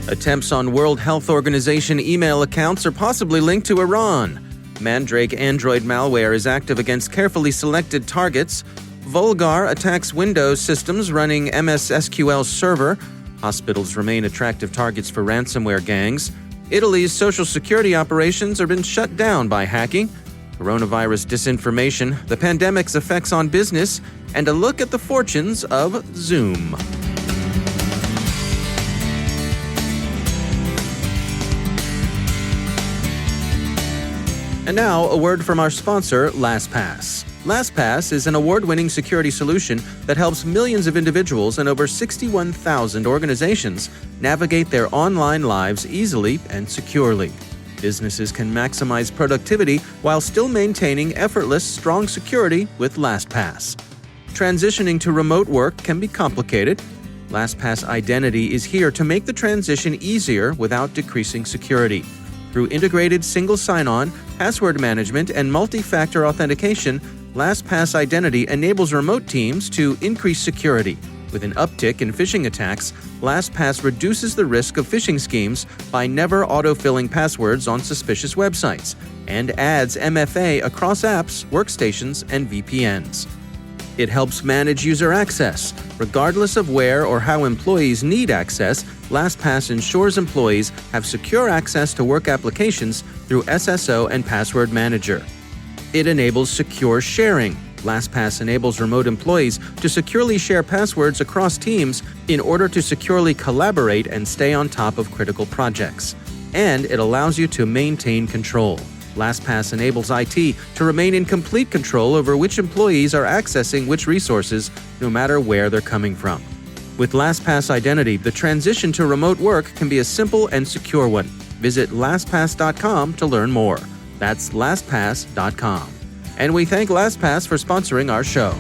Attempts on World Health Organization email accounts are possibly linked to Iran. Mandrake Android malware is active against carefully selected targets. Vollgar attacks Windows systems running MS-SQL server. Hospitals remain attractive targets for ransomware gangs. Italy's social security operations have been shut down by hacking. Coronavirus disinformation, the pandemic's effects on business, and a look at the fortunes of Zoom. And now, a word from our sponsor, LastPass. LastPass is an award-winning security solution that helps millions of individuals and over 61,000 organizations navigate their online lives easily and securely. Businesses can maximize productivity while still maintaining effortless, strong security with LastPass. Transitioning to remote work can be complicated. LastPass Identity is here to make the transition easier without decreasing security. Through integrated single sign-on, password management, and multi-factor authentication, LastPass Identity enables remote teams to increase security. With an uptick in phishing attacks, LastPass reduces the risk of phishing schemes by never autofilling passwords on suspicious websites and adds MFA across apps, workstations, and VPNs. It helps manage user access. Regardless of where or how employees need access, LastPass ensures employees have secure access to work applications through SSO and Password Manager. It enables secure sharing. LastPass enables remote employees to securely share passwords across teams in order to securely collaborate and stay on top of critical projects. And it allows you to maintain control. LastPass enables IT to remain in complete control over which employees are accessing which resources, no matter where they're coming from. With LastPass Identity, the transition to remote work can be a simple and secure one. Visit LastPass.com to learn more. That's LastPass.com. And we thank LastPass for sponsoring our show.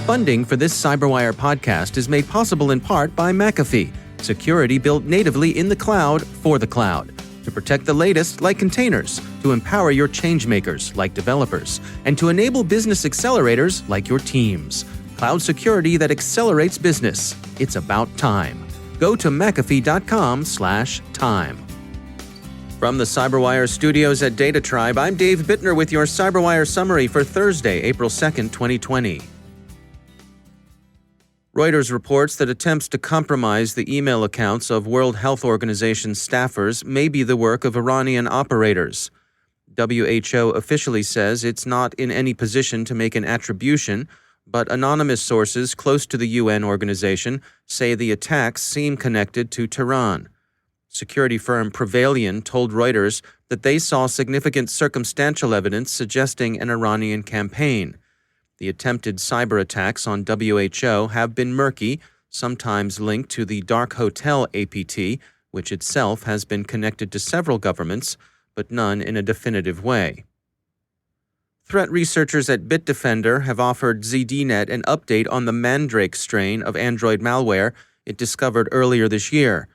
Funding for this CyberWire podcast is made possible in part by McAfee, security built natively in the cloud for the cloud, to protect the latest like containers, to empower your changemakers like developers, and to enable business accelerators like your teams. Cloud security that accelerates business. It's about time. Go to McAfee.com/time. From the CyberWire studios at Data Tribe, I'm Dave Bittner with your CyberWire summary for Thursday, April 2nd, 2020. Reuters reports that attempts to compromise the email accounts of World Health Organization staffers may be the work of Iranian operators. WHO officially says it's not in any position to make an attribution, but anonymous sources close to the UN organization say the attacks seem connected to Tehran. Security firm Prevalian told Reuters that they saw significant circumstantial evidence suggesting an Iranian campaign. The attempted cyber attacks on WHO have been murky, sometimes linked to the Dark Hotel APT, which itself has been connected to several governments, but none in a definitive way. Threat researchers at Bitdefender have offered ZDNet an update on the Mandrake strain of Android malware it discovered earlier this year.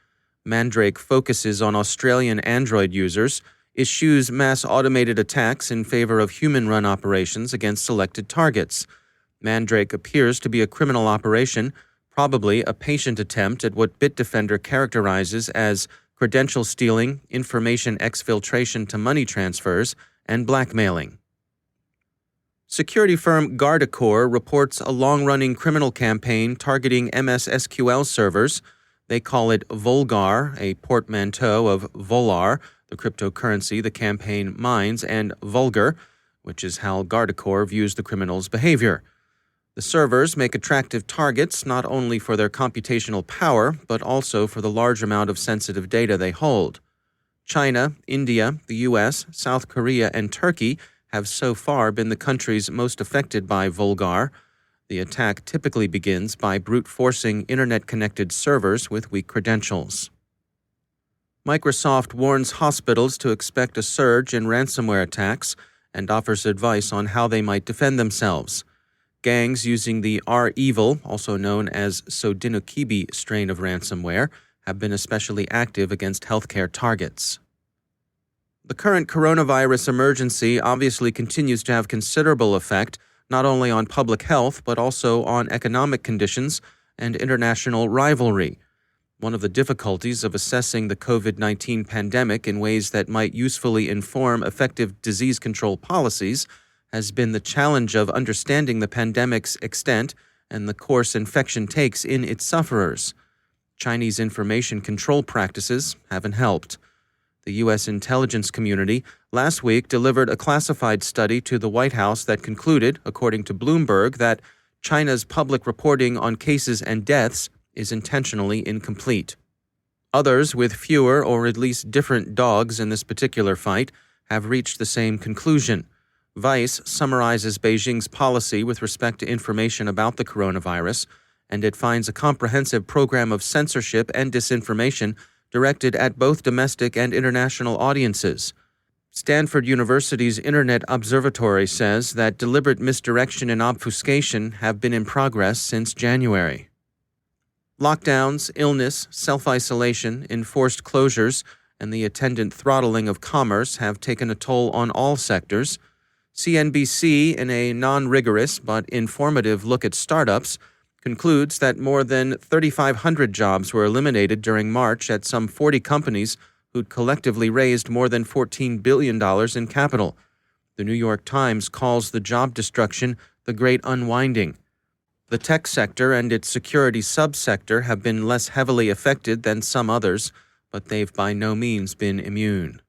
Mandrake focuses on Australian Android users, eschews mass automated attacks in favor of human-run operations against selected targets. Mandrake appears to be a criminal operation, probably a patient attempt at what Bitdefender characterizes as credential stealing, information exfiltration to money transfers, and blackmailing. Security firm Guardicore reports a long-running criminal campaign targeting MS-SQL servers. They call it Vollgar, a portmanteau of Vollgar, the cryptocurrency the campaign mines, and Vollgar, which is how Guardicore views the criminals' behavior. The servers make attractive targets not only for their computational power, but also for the large amount of sensitive data they hold. China, India, the U.S., South Korea, and Turkey have so far been the countries most affected by Vollgar. The attack typically begins by brute forcing internet-connected servers with weak credentials. Microsoft warns hospitals to expect a surge in ransomware attacks and offers advice on how they might defend themselves. Gangs using the R-Evil, also known as Sodinokibi strain of ransomware, have been especially active against healthcare targets. The current coronavirus emergency obviously continues to have considerable effect not only on public health, but also on economic conditions and international rivalry. One of the difficulties of assessing the COVID-19 pandemic in ways that might usefully inform effective disease control policies has been the challenge of understanding the pandemic's extent and the course infection takes in its sufferers. Chinese information control practices haven't helped. The U.S. intelligence community last week delivered a classified study to the White House that concluded, according to Bloomberg, that China's public reporting on cases and deaths is intentionally incomplete. Others with fewer or at least different dogs in this particular fight have reached the same conclusion. Vice summarizes Beijing's policy with respect to information about the coronavirus, and it finds a comprehensive program of censorship and disinformation directed at both domestic and international audiences. Stanford University's Internet Observatory says that deliberate misdirection and obfuscation have been in progress since January. Lockdowns, illness, self-isolation, enforced closures, and the attendant throttling of commerce have taken a toll on all sectors. CNBC, in a non-rigorous but informative look at startups, concludes that more than 3,500 jobs were eliminated during March at some 40 companies who'd collectively raised more than $14 billion in capital. The New York Times calls the job destruction the Great Unwinding. The tech sector and its security subsector have been less heavily affected than some others, but they've by no means been immune.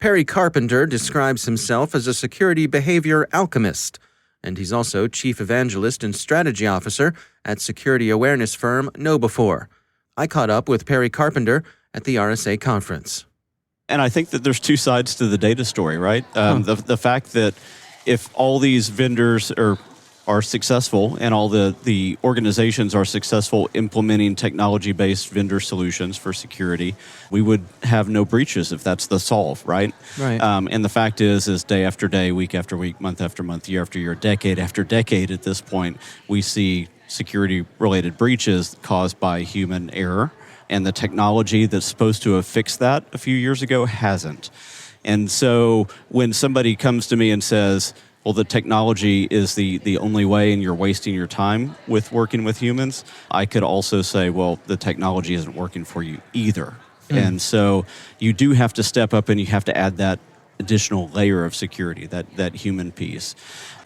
Perry Carpenter describes himself as a security behavior alchemist, and he's also chief evangelist and strategy officer at security awareness firm KnowBe4. I caught up with Perry Carpenter at the RSA conference. And I think that there's two sides to the data story, right? The fact that if all these vendors are successful and all the organizations are successful implementing technology-based vendor solutions for security, we would have no breaches if that's the solve, right? Right. And the fact is day after day, week after week, month after month, year after year, decade after decade at this point, we see security-related breaches caused by human error, and the technology that's supposed to have fixed that a few years ago hasn't. And so when somebody comes to me and says, well, the technology is the only way and you're wasting your time with working with humans, I could also say, well, the technology isn't working for you either. And so you do have to step up and you have to add that additional layer of security, that human piece.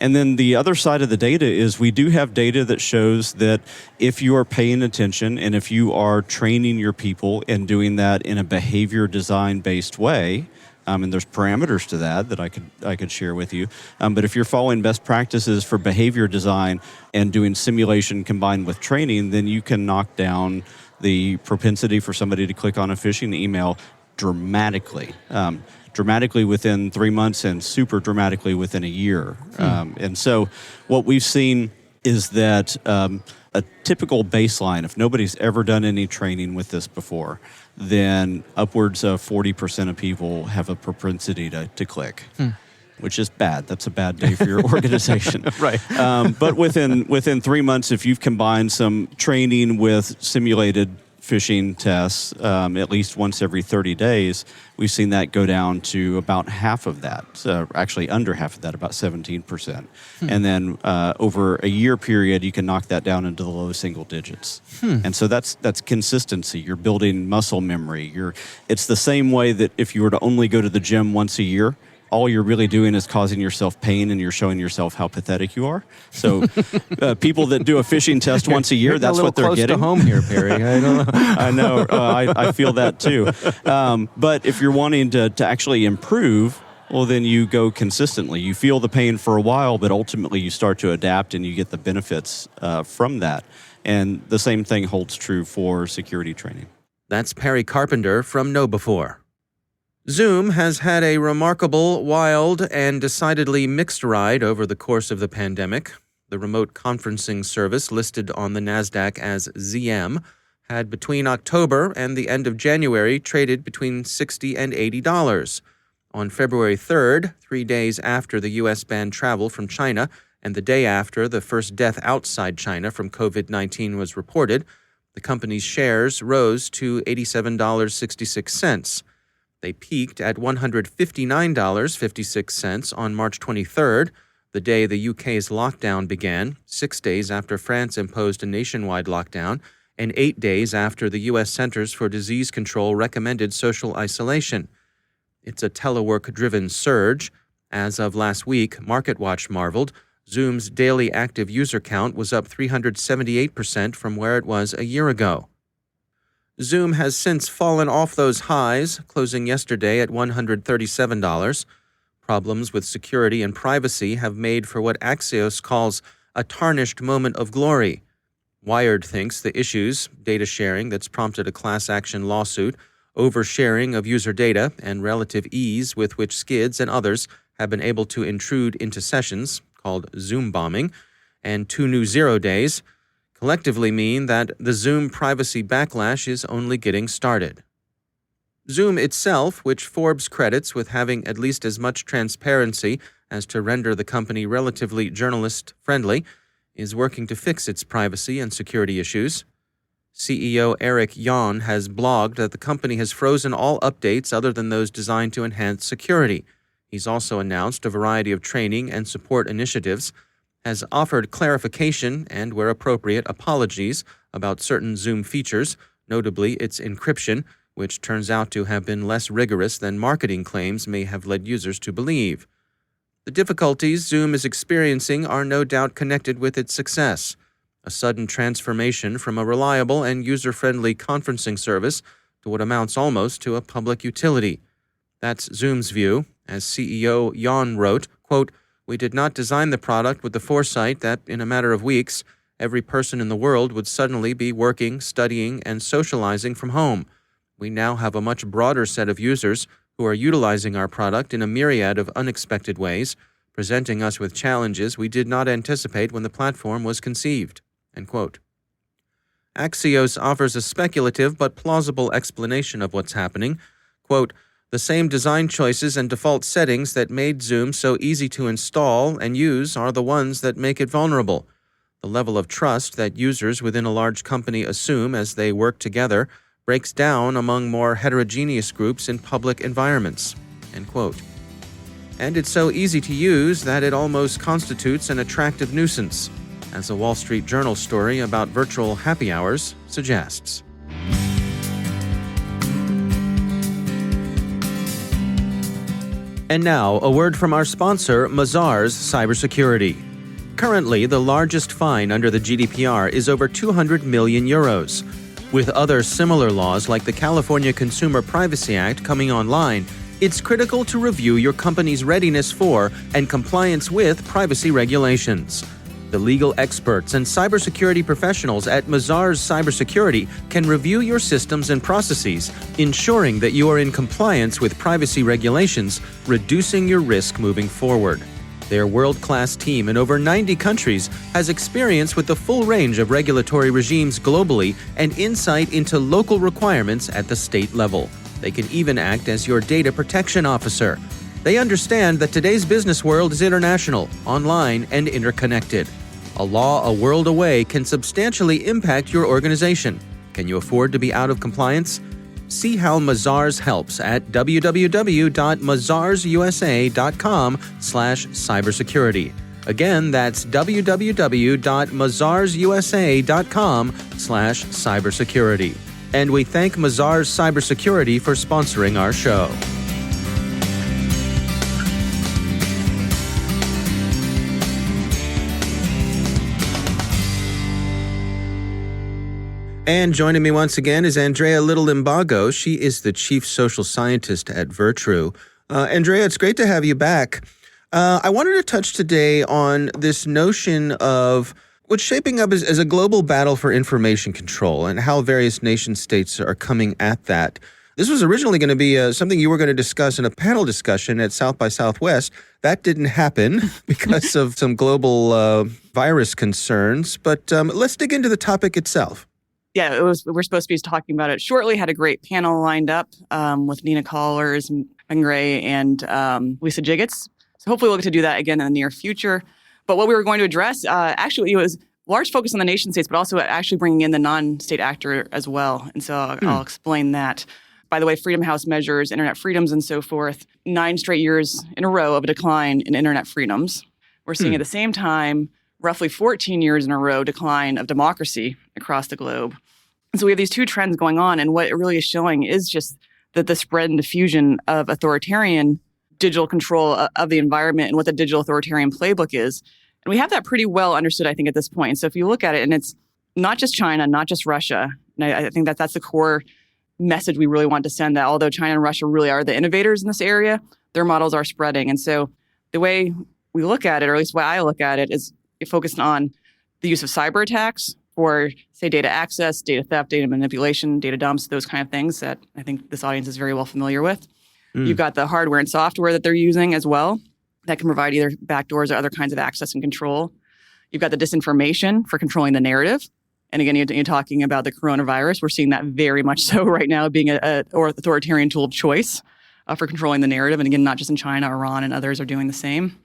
And then the other side of the data is we do have data that shows that if you are paying attention and if you are training your people and doing that in a behavior design-based way, and there's parameters to that I could share with you. But if you're following best practices for behavior design and doing simulation combined with training, then you can knock down the propensity for somebody to click on a phishing email dramatically. Dramatically within 3 months and super dramatically within a year. And so what we've seen is that a typical baseline, if nobody's ever done any training with this before, then upwards of 40% of people have a propensity to click, which is bad. That's a bad day for your organization. Right. But within 3 months, if you've combined some training with simulated phishing tests at least once every 30 days, we've seen that go down to about half of that, so actually under half of that, about 17%. And then over a year period, you can knock that down into the low single digits. And so that's consistency. You're building muscle memory. It's the same way that if you were to only go to the gym once a year, all you're really doing is causing yourself pain and you're showing yourself how pathetic you are. So people that do a phishing test once a year, that's what they're getting. A little close to home here, Perry. I don't know. I know. I feel that too. But if you're wanting to actually improve, well, then you go consistently. You feel the pain for a while, but ultimately you start to adapt and you get the benefits from that. And the same thing holds true for security training. That's Perry Carpenter from KnowBe4. Zoom has had a remarkable, wild, and decidedly mixed ride over the course of the pandemic. The remote conferencing service, listed on the NASDAQ as ZM, had between October and the end of January traded between $60 and $80. On February 3rd, 3 days after the U.S. banned travel from China and the day after the first death outside China from COVID-19 was reported, the company's shares rose to $87.66. They peaked at $159.56 on March 23rd, the day the UK's lockdown began, 6 days after France imposed a nationwide lockdown, and 8 days after the U.S. Centers for Disease Control recommended social isolation. It's a telework-driven surge. As of last week, MarketWatch marveled, Zoom's daily active user count was up 378% from where it was a year ago. Zoom has since fallen off those highs, closing yesterday at $137. Problems with security and privacy have made for what Axios calls a tarnished moment of glory. Wired thinks the issues, data sharing that's prompted a class action lawsuit, oversharing of user data, and relative ease with which skids and others have been able to intrude into sessions, called Zoom bombing, and 2 new 0 days, collectively mean that the Zoom privacy backlash is only getting started. Zoom itself, which Forbes credits with having at least as much transparency as to render the company relatively journalist-friendly, is working to fix its privacy and security issues. CEO Eric Yuan has blogged that the company has frozen all updates other than those designed to enhance security. He's also announced a variety of training and support initiatives, has offered clarification and, where appropriate, apologies about certain Zoom features, notably its encryption, which turns out to have been less rigorous than marketing claims may have led users to believe. The difficulties Zoom is experiencing are no doubt connected with its success, a sudden transformation from a reliable and user-friendly conferencing service to what amounts almost to a public utility. That's Zoom's view. As CEO Yuan wrote, quote, "We did not design the product with the foresight that, in a matter of weeks, every person in the world would suddenly be working, studying, and socializing from home. We now have a much broader set of users who are utilizing our product in a myriad of unexpected ways, presenting us with challenges we did not anticipate when the platform was conceived." End quote. Axios offers a speculative but plausible explanation of what's happening. Quote, "The same design choices and default settings that made Zoom so easy to install and use are the ones that make it vulnerable. The level of trust that users within a large company assume as they work together breaks down among more heterogeneous groups in public environments." End quote. And it's so easy to use that it almost constitutes an attractive nuisance, as a Wall Street Journal story about virtual happy hours suggests. And now, a word from our sponsor, Mazars Cybersecurity. Currently, the largest fine under the GDPR is over 200 million euros. With other similar laws like the California Consumer Privacy Act coming online, it's critical to review your company's readiness for and compliance with privacy regulations. The legal experts and cybersecurity professionals at Mazars Cybersecurity can review your systems and processes, ensuring that you are in compliance with privacy regulations, reducing your risk moving forward. Their world-class team in over 90 countries has experience with the full range of regulatory regimes globally and insight into local requirements at the state level. They can even act as your data protection officer. They understand that today's business world is international, online, and interconnected. A law a world away can substantially impact your organization. Can you afford to be out of compliance? See how Mazars helps at www.mazarsusa.com/cybersecurity. Again, that's www.mazarsusa.com/cybersecurity. And we thank Mazars Cybersecurity for sponsoring our show. And joining me once again is Andrea Little. She is the Chief Social Scientist at Virtru. Andrea, it's great to have you back. I wanted to touch today on this notion of what's shaping up as a global battle for information control and how various nation states are coming at that. This was originally going to be something you were going to discuss in a panel discussion at South by Southwest. That didn't happen because of some global virus concerns. But let's dig into the topic itself. Yeah, we're supposed to be talking about it shortly. Had a great panel lined up with Nina Collars, Mandrake, and Lisa Jiggets. So hopefully we'll get to do that again in the near future. But what we were going to address, actually, it was large focus on the nation states, but also actually bringing in the non-state actor as well. And so I'll explain that. By the way, Freedom House measures internet freedoms and so forth. 9 straight years in a row of a decline in internet freedoms. we're seeing at the same time, roughly 14 years in a row, decline of democracy across the globe. And so we have these two trends going on. And what it really is showing is just that the spread and diffusion of authoritarian digital control of the environment and what the digital authoritarian playbook is. And we have that pretty well understood, I think, at this point. And so if you look at it, and it's not just China, not just Russia, and I think that's the core message we really want to send, that although China and Russia really are the innovators in this area, their models are spreading. And so the way we look at it, or at least the way I look at it, is focused on the use of cyber attacks for, say, data access, data theft, data manipulation, data dumps, those kind of things that I think this audience is very well familiar with. You've got the hardware and software that they're using as well that can provide either backdoors or other kinds of access and control. You've got the disinformation for controlling the narrative. And again, you're talking about the coronavirus. We're seeing that very much so right now being an authoritarian tool of choice for controlling the narrative. And again, not just in China, Iran and others are doing the same.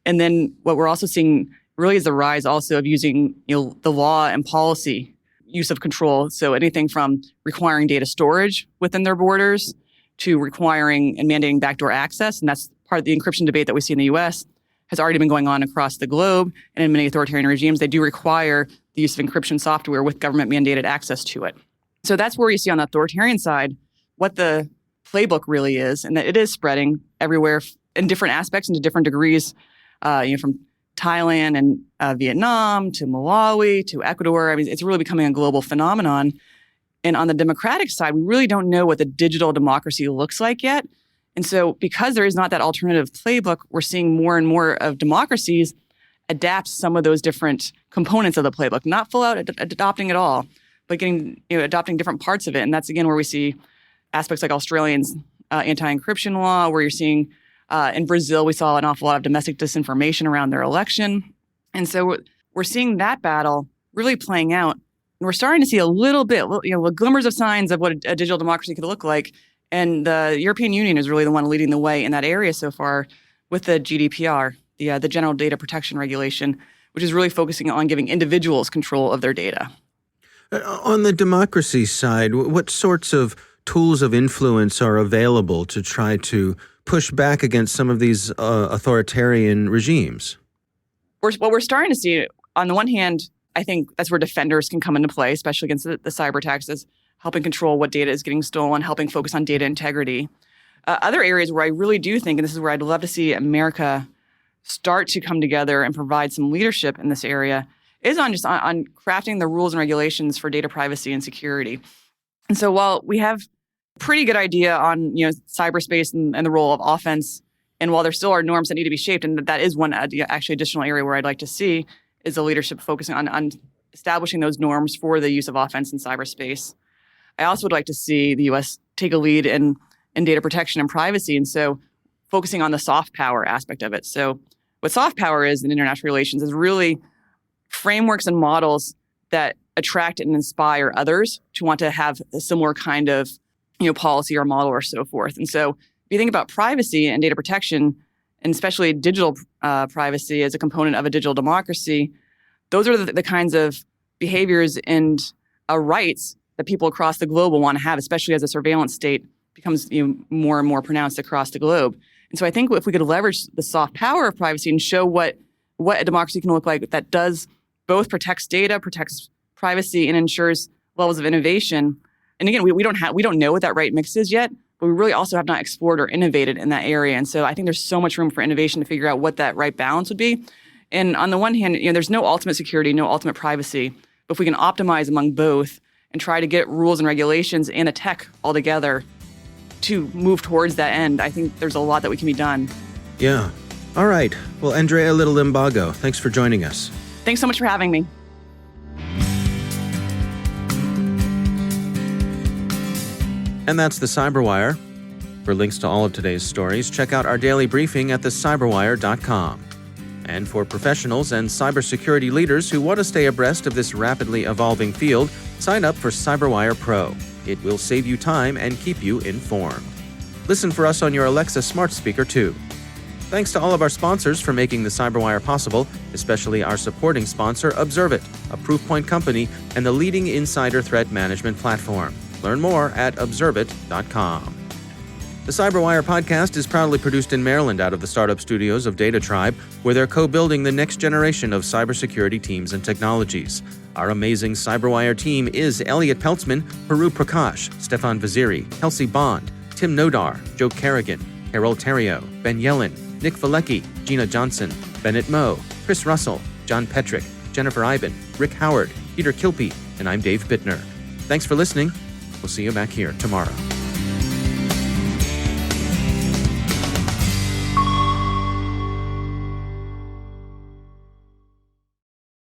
And then what we're also seeing really is the rise also of using the law and policy use of control. So anything from requiring data storage within their borders to requiring and mandating backdoor access. And that's part of the encryption debate that we see in the US has already been going on across the globe. And in many authoritarian regimes, they do require the use of encryption software with government mandated access to it. So that's where you see on the authoritarian side what the playbook really is, and that it is spreading everywhere in different aspects and to different degrees, from Thailand and Vietnam to Malawi to Ecuador. I mean, it's really becoming a global phenomenon. And on the democratic side, we really don't know what the digital democracy looks like yet. And so because there is not that alternative playbook, we're seeing more and more of democracies adapt some of those different components of the playbook, not full out adopting it all, but adopting different parts of it. And that's, again, where we see aspects like Australians' anti-encryption law, where you're seeing in Brazil, we saw an awful lot of domestic disinformation around their election. And so we're seeing that battle really playing out. And we're starting to see a little bit, glimmers of signs of what a digital democracy could look like. And the European Union is really the one leading the way in that area so far with the GDPR, the General Data Protection Regulation, which is really focusing on giving individuals control of their data. On the democracy side, what sorts of tools of influence are available to try to push back against some of these authoritarian regimes? What we're starting to see, on the one hand, I think that's where defenders can come into play, especially against the cyber attacks, is helping control what data is getting stolen, helping focus on data integrity. Other areas where I really do think, and this is where I'd love to see America start to come together and provide some leadership in this area, is on crafting the rules and regulations for data privacy and security. And so while we have a pretty good idea on cyberspace and the role of offense, and while there still are norms that need to be shaped, and that is one actually additional area where I'd like to see is the leadership focusing on establishing those norms for the use of offense in cyberspace. I also would like to see the U.S. take a lead in data protection and privacy, and so focusing on the soft power aspect of it. So what soft power is in international relations is really frameworks and models that attract and inspire others to want to have a similar kind of policy or model or so forth. And so if you think about privacy and data protection, and especially digital privacy as a component of a digital democracy, those are the kinds of behaviors and rights that people across the globe will want to have, especially as a surveillance state becomes more and more pronounced across the globe. And so I think if we could leverage the soft power of privacy and show what a democracy can look like that does both protects data, protects privacy, and ensures levels of innovation. And again, we don't know what that right mix is yet, but we really also have not explored or innovated in that area. And so I think there's so much room for innovation to figure out what that right balance would be. And on the one hand, there's no ultimate security, no ultimate privacy, but if we can optimize among both and try to get rules and regulations and a tech all together to move towards that end, I think there's a lot that we can be done. Yeah. All right. Well, Andrea Little, thanks for joining us. Thanks so much for having me. And that's the CyberWire. For links to all of today's stories, check out our daily briefing at thecyberwire.com. And for professionals and cybersecurity leaders who want to stay abreast of this rapidly evolving field, sign up for CyberWire Pro. It will save you time and keep you informed. Listen for us on your Alexa smart speaker too. Thanks to all of our sponsors for making the CyberWire possible, especially our supporting sponsor, Observit, a Proofpoint company and the leading insider threat management platform. Learn more at observit.com. The CyberWire podcast is proudly produced in Maryland out of the startup studios of Data Tribe, where they're co-building the next generation of cybersecurity teams and technologies. Our amazing CyberWire team is Elliot Peltzman, Haru Prakash, Stefan Vaziri, Kelsey Bond, Tim Nodar, Joe Kerrigan, Carol Terrio, Ben Yellen, Nick Valecki, Gina Johnson, Bennett Moe, Chris Russell, John Petrick, Jennifer Iben, Rick Howard, Peter Kilpie, and I'm Dave Bittner. Thanks for listening. We'll see you back here tomorrow.